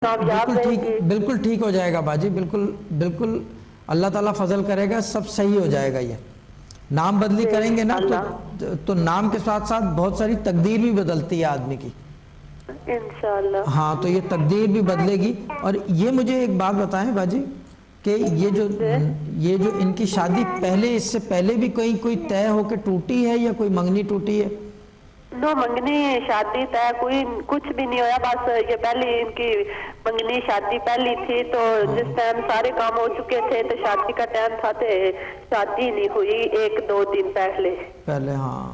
بالکل ٹھیک، بالکل ٹھیک ہو جائے گا باجی، بالکل بالکل اللہ تعالیٰ فضل کرے گا، سب صحیح ہو جائے گا۔ یہ نام بدلی کریں گے نا تو نام کے ساتھ ساتھ بہت ساری تقدیر بھی بدلتی ہے آدمی کی انشاءاللہ۔ ہاں تو یہ تقدیر بھی بدلے گی۔ اور یہ مجھے ایک بات بتائیں باجی کہ یہ جو ان کی شادی پہلے، اس سے پہلے بھی کوئی طے ہو کے ٹوٹی ہے یا کوئی منگنی ٹوٹی ہے؟ نو منگنی شادی طے کوئی کچھ بھی نہیں ہویا، بس یہ پہلی ان کی منگنی شادی پہلی تھی تو جس ٹائم سارے کام ہو چکے تھے تو شادی کا ٹائم تھا تو شادی نہیں ہوئی 1-2 دن پہلے۔ ہاں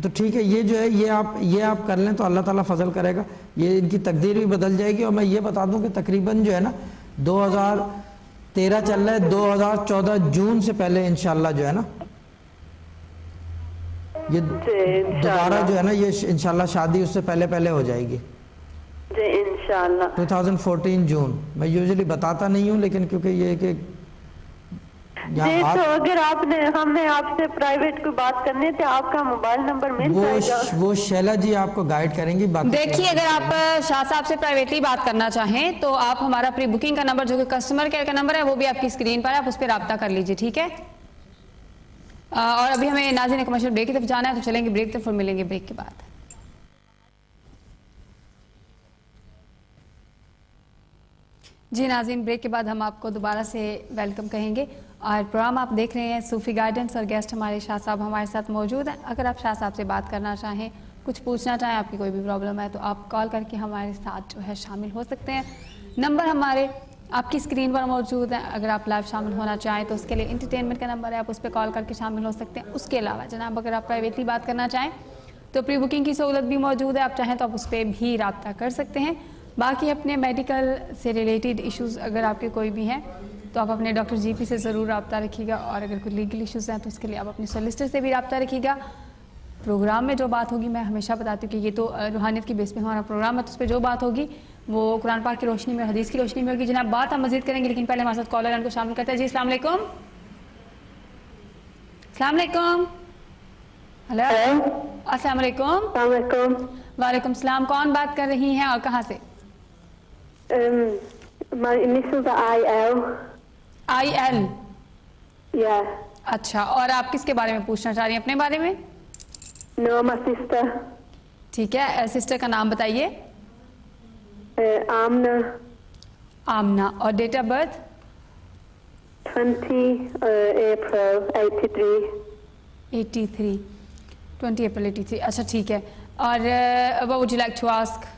تو ٹھیک ہے، یہ جو ہے یہ آپ کر لیں تو اللہ تعالیٰ فضل کرے گا، یہ ان کی تقدیر بھی بدل جائے گی۔ اور میں یہ بتا دوں کہ تقریباً جو ہے نا 2013 چل رہا ہے، 2014 جون سے پہلے انشاءاللہ جو ہے نا یہ دوبارہ جو ہے نا یہ انشاءاللہ شادی اس سے پہلے ہو جائے گی جی انشاءاللہ۔ 2014 جون۔ میں یوزلی بتاتا نہیں ہوں لیکن کیونکہ یہ کہ جی تو اگر ہم نے آپ سے پرائیویٹ کوئی بات کرنی تھی، آپ کا موبائل نمبر مل جائے گا؟ وہ شیلا جی آپ کو گائیڈ کریں گی۔ دیکھیے اگر آپ شاہ صاحب سے پرائیویٹلی بات کرنا چاہیں تو آپ ہمارا پری بکنگ کا نمبر جو کہ کسٹمر کیئر کا نمبر ہے وہ بھی آپ کی اسکرین پر ہے، آپ اس پہ رابطہ کر لیجئے، ٹھیک ہے؟ اور ابھی ہمیں ناظرین نے کمرشل بریک کی طرف جانا ہے تو چلیں گے بریک طرف اور ملیں گے بریک کے بعد۔ جی ناظرین، بریک کے بعد ہم آپ کو دوبارہ سے ویلکم کہیں گے اور پروگرام آپ دیکھ رہے ہیں صوفی گائیڈنس، اور گیسٹ ہمارے شاہ صاحب ہمارے ساتھ موجود ہیں۔ اگر آپ شاہ صاحب سے بات کرنا چاہیں، کچھ پوچھنا چاہیں، آپ کی کوئی بھی پرابلم ہے تو آپ کال کر کے ہمارے ساتھ جو ہے شامل ہو سکتے ہیں۔ نمبر ہمارے آپ کی اسکرین پر موجود ہے، اگر آپ لائیو شامل ہونا چاہیں تو اس کے لیے انٹرٹینمنٹ کا نمبر ہے، آپ اس پہ کال کر کے شامل ہو سکتے ہیں۔ اس کے علاوہ جناب اگر آپ پرائیویٹلی بات کرنا چاہیں تو پری بکنگ کی سہولت بھی موجود ہے، آپ چاہیں تو آپ اس پہ بھی رابطہ کر سکتے ہیں۔ باقی اپنے میڈیکل سے ریلیٹڈ ایشوز اگر آپ کے کوئی بھی ہیں تو آپ اپنے ڈاکٹر جی پی سے ضرور رابطہ رکھیے گا، اور اگر کوئی لیگل ایشوز ہیں تو اس کے لیے آپ اپنے سولیسٹر سے بھی رابطہ رکھیے گا۔ پروگرام میں جو بات ہوگی، میں ہمیشہ بتاتی ہوں کہ یہ تو روحانیت کی بیس پہ ہمارا پروگرام ہے، تو اس پہ جو بات ہوگی وہ قرآن پاک کی روشنی میں، حدیث کی روشنی میں ہوگی۔ جناب بات ہم مزید کریں گے لیکن پہلے ہمارے ساتھ کالر ان کو شامل کرتے ہیں۔ جی السلام علیکم۔ السلام علیکم۔ ہلو السلام علیکم۔ السلام علیکم۔ وعلیکم السلام، کون بات کر رہی ہیں اور کہاں سے؟ My initials are IL. IL؟ Yeah. اچھا، اور آپ کس کے بارے میں پوچھنا چاہ رہی ہیں؟ اپنے بارے میں؟ No, my sister. ٹھیک ہے، سسٹر کا نام بتائیے۔ Amna. آمنہ، اور date of birth? 20 April 83. 83 20 April 83۔ اچھا ٹھیک ہے، اور what would you like to ask؟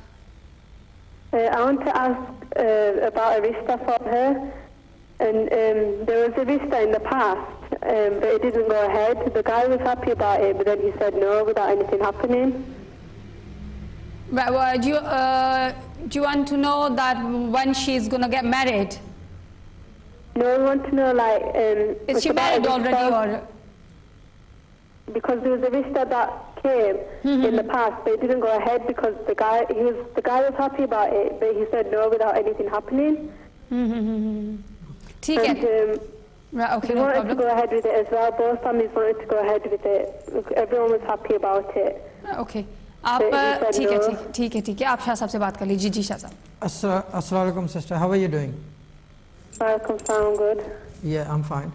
I want to ask about a rishta for her, and there was a rishta in the past, but it didn't go ahead. The guy was happy about it, but then he said no without anything happening. Do you want to know that when she's going to get married? No, I want to know like Is she married already or? Because there was a rishta that came in the past, but it didn't go ahead because the guy was happy about it, but he said no without anything happening. ٹھیک ہے، Okay, they wanted to go ahead with it as well. Both families wanted to go ahead with it. Everyone was happy about it. Okay, آپ ٹھیک ہے آپ شاہ صاحب سے بات کر لیجیے۔ جی شاہ صاحب۔ السلام علیکم sister, how are you doing؟ Welcome, sound good. Yeah, I'm fine.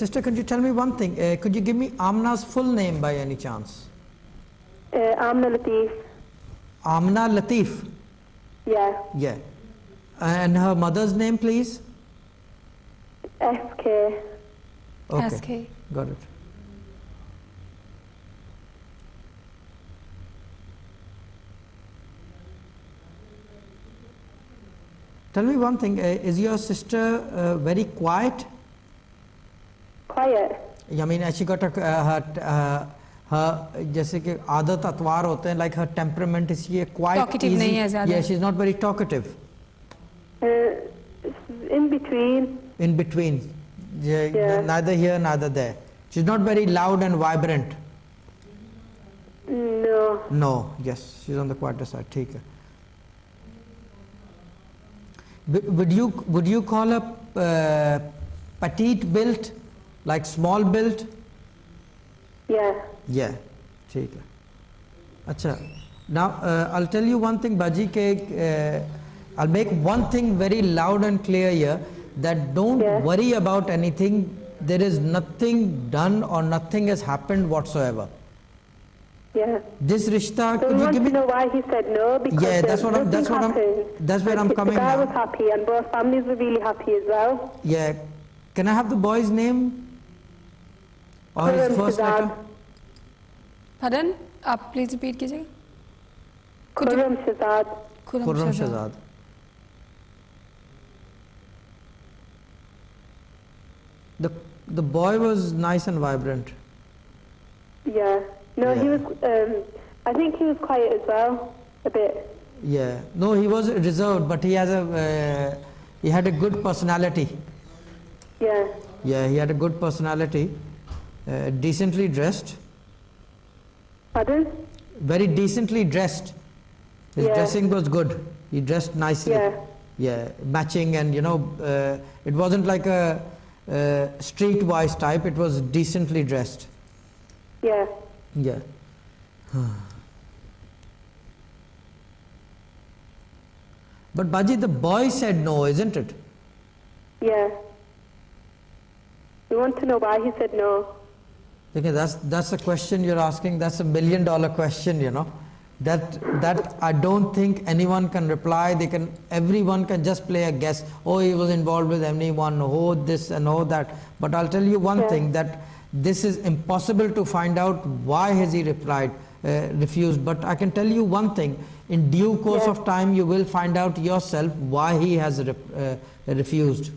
Sister, could you tell me one thing? Could you give me Amna's full name by any chance? Amna Latif. Amna Latif? Yeah. Yeah. And her mother's name, please? SK. Okay. SK. Got it. Tell me one thing, is your sister very quiet? Quiet? I mean, has she got her جیسے کہ عادت اتوار ہوتے ہیں, like her temperament, is she a quiet, talkative easy? نہیں ہے زیادہ. Yeah, she's not very talkative. In between. In between. Yeah. Neither here, neither there. She's not very loud and vibrant. No. No, yes, she's on the quieter side. ٹھیک ہے. Would you call her petite built, like small built? Yeah. Yeah, ٹھیک ہے. اچھا, Now, I'll tell you one thing, Baji, I'll make one thing very loud and clear here, that don't worry about anything. There is nothing done or nothing has happened whatsoever. Yeah. This rishta, So could we you want give to me? know why he said no, because Yeah, that's where I'm The coming guy now. was happy and both families were really happy as well. Yeah. Can I have the boy's name? Or his Khurram first Shahzad. letter? Pardon? आप please repeat कीजिएगा. Khurram Shahzad. Khurram Shahzad. The boy was nice and vibrant. Yeah. No, he Yeah. was, I think he was quiet as well, a bit. Yeah. No, he was reserved, but he had a good personality. Yeah. Yeah, he had a good personality. Decently dressed. Pardon? Very decently dressed. His Yeah. dressing was good. He dressed nicely. Yeah. Yeah, matching, and it wasn't like a streetwise type. It was decently dressed. Yeah. Yeah. But Baji, the boy said no, isn't it? Yeah. We want to know why he said no. Okay, that's the question you're asking. That's $1 million question, That I don't think anyone can reply. Everyone can just play a guess. Oh, he was involved with anyone. Oh, this and oh, that. But I'll tell you one thing, that this is impossible to find out why has he refused. But I can tell you one thing. In due course of time, you will find out yourself why he has refused.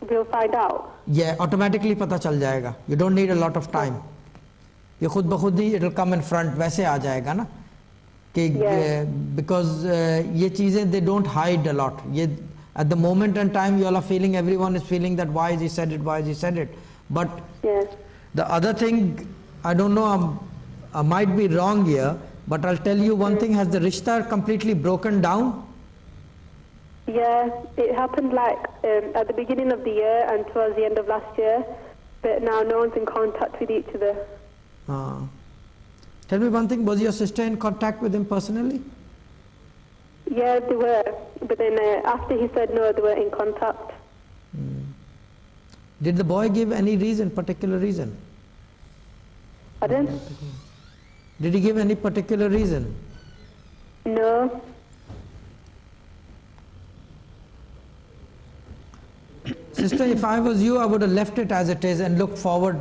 We'll find out. Yeah, automatically पता चल जाएगा. You don't need a lot of time. ये खुद बखुद ही it'll come in front. वैसे आ जाएगा ना कि because ये चीजें they don't hide a lot. ये at the moment and time you all are feeling, everyone is feeling that why is he said it. But the other thing, I don't know, I might be wrong here, but I'll tell you one thing. Has the rishta completely broken down? Yeah, it happened at the beginning of the year and towards the end of last year, but now no one's in contact with each other. Tell me one thing, was your sister in contact with him personally? Yeah, they were, but then after he said no, they were in contact. Did the boy give any particular reason? Pardon? Did he give any particular reason? No. Sister, if I was you, I would have left it as it is and looked forward.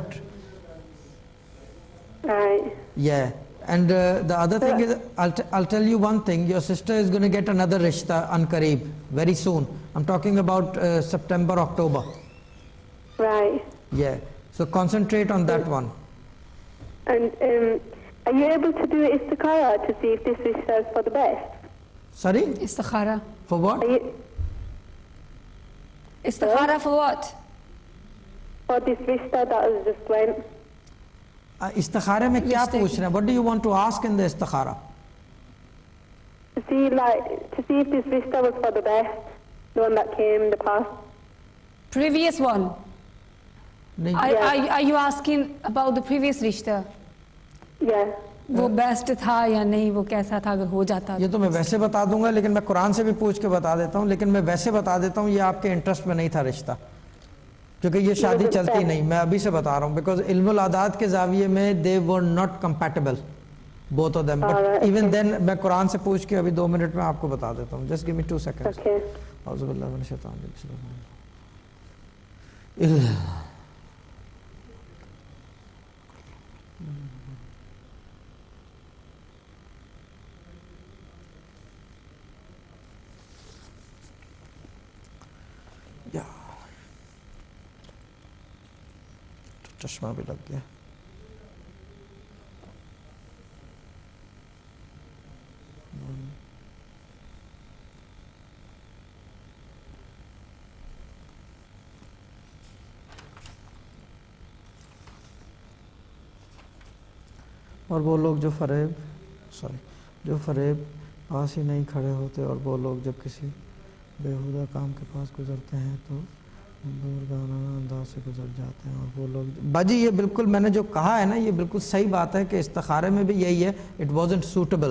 Right. Yeah. And the other thing is, I'll tell you one thing. Your sister is going to get another rishta ankareeb very soon. I'm talking about September, October. Right. Yeah. So concentrate on that one. And are you able to do istikhara to see if this rishta is for the best? Sorry? Istikhara. For what? Istikhara for what? For this rishta that has just went. Istikhara में क्या पूछ रहे हैं? What do you want to ask in the istikhara? To see if this rishta was for the best, the one that came in the past. Previous one. नहीं. Are you asking about the previous rishta? Yeah. वो best था या नहीं, वो कैसा था, अगर हो जाता. ये तो मैं वैसे बता दूंगा, लेकिन मैं कुरान से भी पूछ के बता देता हूँ. लेकिन मैं वैसे बता देता हूँ, ये आपके इंटरेस्ट में नहीं था रिश्ता, क्योंकि ये शादी चलती नहीं. मैं अभी से बता रहा हूँ, बिकॉज इल्मुल आदात के जाविये में they were not compatible, both of them. But even then मैं कुरान से पूछ के अभी 2 मिनट में आपको बता देता हूँ. Just give me 2 seconds. Okay. औज़ु बिल्लाहि मिनश शैतानिर रजीम. चश्मा भी लग गया. और वो लोग जो फरेब पास ही नहीं खड़े होते, और वो लोग जब किसी बेहुदा काम के पास गुजरते हैं तो انداز سے گزر جاتے ہیں اور وہ لوگ باجی یہ بالکل میں نے جو کہا ہے نا یہ بالکل صحیح بات ہے کہ استخارے میں بھی یہی ہے اٹ وازنٹ سوٹیبل